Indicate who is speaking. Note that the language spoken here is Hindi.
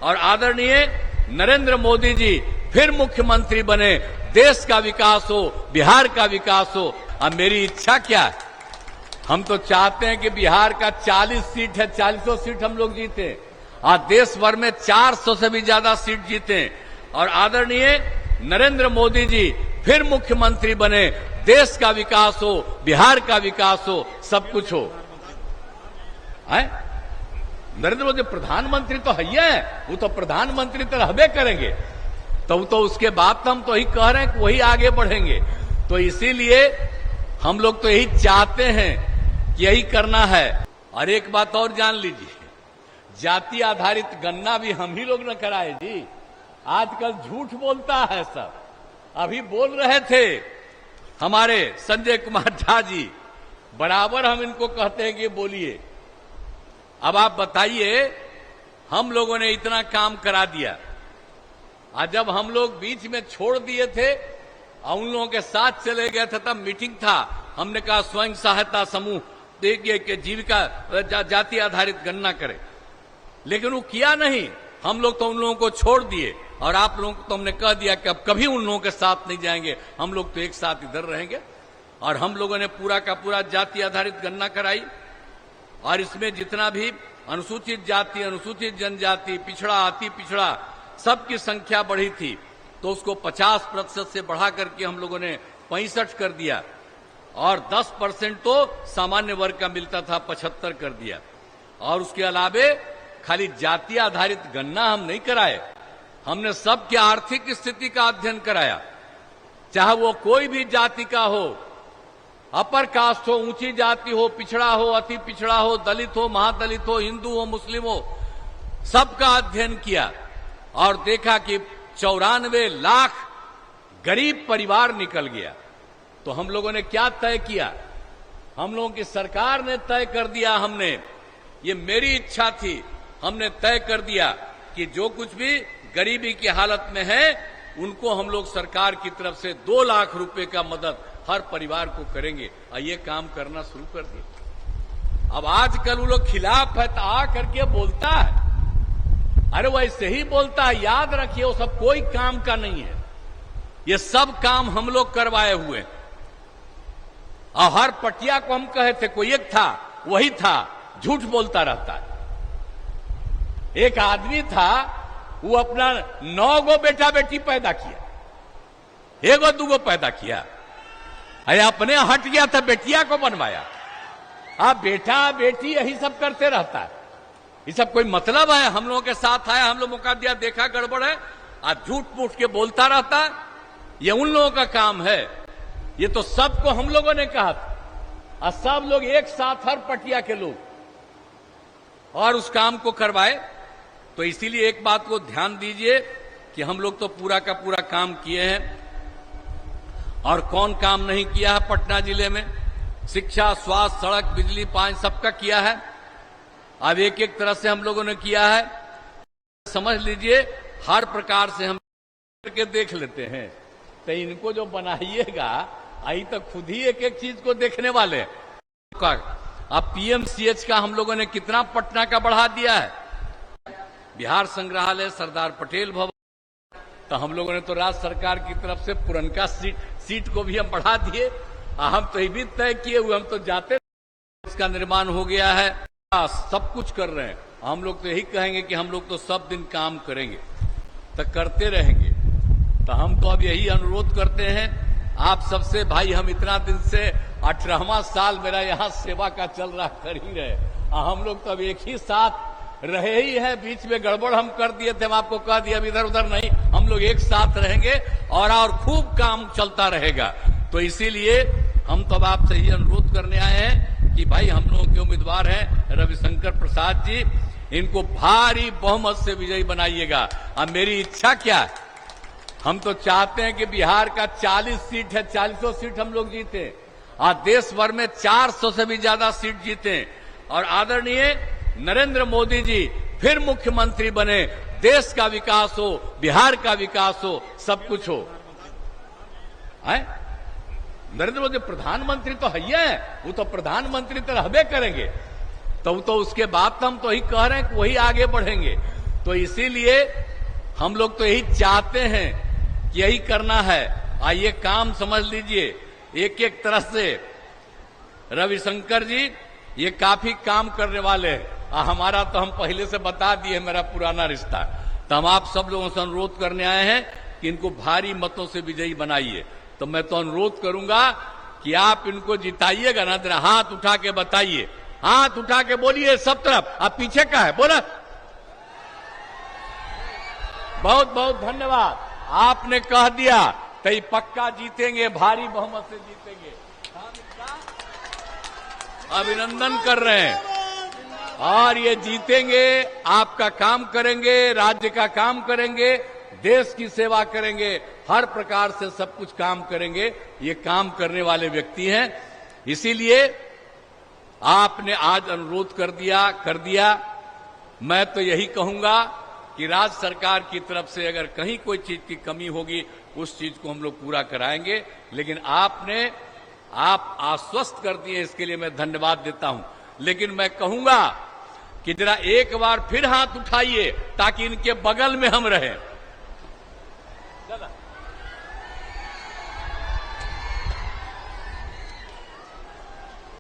Speaker 1: और आदरणीय नरेंद्र मोदी जी फिर मुख्यमंत्री बने, देश का विकास हो, बिहार का विकास हो। अब मेरी इच्छा क्या है, हम तो चाहते हैं कि बिहार का 40 सीट है, 40 सीट हम लोग जीते और देश भर में 400 से भी ज्यादा सीट जीते और आदरणीय नरेंद्र मोदी जी फिर मुख्यमंत्री बने, देश का विकास हो, बिहार का विकास हो, सब कुछ हो। नरेंद्र मोदी प्रधानमंत्री तो है, वो तो प्रधानमंत्री तो रहबे करेंगे, तो उसके बाद तो हम तो यही कह रहे हैं कि वही आगे बढ़ेंगे। तो इसीलिए हम लोग तो यही चाहते हैं कि यही करना है। और एक बात और जान लीजिए, जाति आधारित गणना भी हम ही लोग न कराए जी। आजकल झूठ बोलता है सब। अभी बोल रहे थे हमारे संजय कुमार झा जी, बराबर हम इनको कहते हैं कि बोलिए। अब आप बताइए, हम लोगों ने इतना काम करा दिया और जब हम लोग बीच में छोड़ दिए थे और उन लोगों के साथ चले गए थे, तब मीटिंग था, हमने कहा स्वयं सहायता समूह देखिए कि जीविका जाति आधारित गणना करें, लेकिन वो किया नहीं। हम लोग तो उन लोगों को छोड़ दिए और आप लोगों को तो हमने कह दिया कि अब कभी उन लोगों के साथ नहीं जाएंगे, हम लोग तो एक साथ इधर रहेंगे। और हम लोगों ने पूरा का पूरा जाति आधारित गणना कराई और इसमें जितना भी अनुसूचित जाति, अनुसूचित जनजाति, पिछड़ा, अति पिछड़ा, सबकी संख्या बढ़ी थी, तो उसको 50% से बढ़ा करके हम लोगों ने 65 कर दिया और 10% तो सामान्य वर्ग का मिलता था, 75 कर दिया। और उसके अलावे खाली जाति आधारित गणना हम नहीं कराए, हमने सबकी आर्थिक स्थिति का अध्ययन कराया, चाहे वो कोई भी जाति का हो, अपर कास्ट हो, ऊंची जाति हो, पिछड़ा हो, अति पिछड़ा हो, दलित हो, महादलित हो, हिंदू हो, मुस्लिम हो, सबका अध्ययन किया और देखा कि 94 लाख गरीब परिवार निकल गया। तो हम लोगों ने क्या तय किया, हम लोगों की सरकार ने तय कर दिया, हमने, ये मेरी इच्छा थी, हमने तय कर दिया कि जो कुछ भी गरीबी की हालत में है उनको हम लोग सरकार की तरफ से 2 लाख रुपए का मदद हर परिवार को करेंगे और ये काम करना शुरू कर दिया। अब आजकल वो लोग खिलाफ है तो आ करके बोलता है, अरे वैसे ही बोलता है, याद रखिए वो सब कोई काम का नहीं है, ये सब काम हम लोग करवाए हुए। और हर पटिया को हम कहे थे, कोई एक था वही था, झूठ बोलता रहता है। एक आदमी था, वो अपना 9 गो बेटा बेटी पैदा किया, 1 2 पैदा किया, अरे अपने हट गया था, बेटिया को बनवाया। अब बेटा बेटी यही सब करते रहता है, ये सब कोई मतलब है? हम लोगों के साथ आया, हम लोग मौका दिया, देखा गड़बड़ है, आज झूठ मूठ के बोलता रहता है, ये उन लोगों का काम है। ये तो सबको हम लोगों ने कहा था और सब लोग एक साथ, हर पटिया के लोग, और उस काम को करवाए। तो इसीलिए एक बात को ध्यान दीजिए कि हम लोग तो पूरा का पूरा काम किए हैं। और कौन काम नहीं किया है पटना जिले में? शिक्षा, स्वास्थ्य, सड़क, बिजली, पानी, सबका किया है। अब एक एक तरह से हम लोगों ने किया है, समझ लीजिए हर प्रकार से हम करके देख लेते हैं। तो इनको जो बनाइएगा, आई तो खुद ही एक एक चीज को देखने वाले। अब पीएमसीएच का हम लोगों ने कितना पटना का बढ़ा दिया है, बिहार संग्रहालय, सरदार पटेल भवन, तो हम लोगों ने तो राज्य सरकार की तरफ से पुरनका सीट को भी हम बढ़ा दिए। हम तो ये भी तय किए हुए, हम तो जाते, इसका निर्माण हो गया है, सब कुछ कर रहे हैं। हम लोग तो यही कहेंगे कि हम लोग तो सब दिन काम करेंगे, तो करते रहेंगे। तो हम तो अब यही अनुरोध करते हैं आप सबसे, भाई हम इतना दिन से 18वां साल मेरा यहाँ सेवा का चल रहा, कर ही रहे, हम लोग तो अब एक ही साथ रहे ही है। बीच में गड़बड़ हम कर दिए थे, हम आपको कह दिया, अब इधर उधर नहीं, हम लोग एक साथ रहेंगे और खूब काम चलता रहेगा। तो इसीलिए हम तो अब आपसे ये अनुरोध करने आए हैं कि भाई हम लोगों के उम्मीदवार हैं रविशंकर प्रसाद जी, इनको भारी बहुमत से विजयी बनाइएगा। अब मेरी इच्छा क्या है, हम तो चाहते हैं कि बिहार का 40 सीट है, 40 सीट हम लोग जीते और देश भर में 400 से भी ज्यादा सीट जीते और आदरणीय नरेंद्र मोदी जी फिर मुख्यमंत्री बने, देश का विकास हो, बिहार का विकास हो, सब कुछ हो। नरेंद्र मोदी प्रधानमंत्री तो है, वो तो प्रधानमंत्री तो रहबे करेंगे, तो उसके बाद तो हम तो यही कह रहे हैं कि वही आगे बढ़ेंगे। तो तो इसीलिए हम लोग तो यही चाहते हैं कि यही करना है। आइए काम समझ लीजिए एक एक तरह से। रविशंकर जी ये काफी काम करने वाले हैं। हमारा तो हम पहले से बता दिए मेरा पुराना रिश्ता। तो हम आप सब लोगों से अनुरोध करने आए हैं कि इनको भारी मतों से विजयी बनाइए। तो मैं तो अनुरोध करूंगा कि आप इनको जिताइएगा ना, जरा हाथ उठा के बताइए, हाथ उठा के बोलिए सब तरफ। आप पीछे का है बोला। बहुत बहुत धन्यवाद, आपने कह दिया तो ये पक्का जीतेंगे, भारी बहुमत से जीतेंगे। हम इनका अभिनंदन कर रहे हैं और ये जीतेंगे, आपका काम करेंगे, राज्य का काम करेंगे, देश की सेवा करेंगे, हर प्रकार से सब कुछ काम करेंगे। ये काम करने वाले व्यक्ति हैं। इसीलिए आपने आज अनुरोध कर दिया। मैं तो यही कहूंगा कि राज्य सरकार की तरफ से अगर कहीं कोई चीज की कमी होगी उस चीज को हम लोग पूरा कराएंगे। लेकिन आप आश्वस्त कर दिए, इसके लिए मैं धन्यवाद देता हूं। लेकिन मैं कहूंगा कि जरा एक बार फिर हाथ उठाइए ताकि इनके बगल में हम रहें।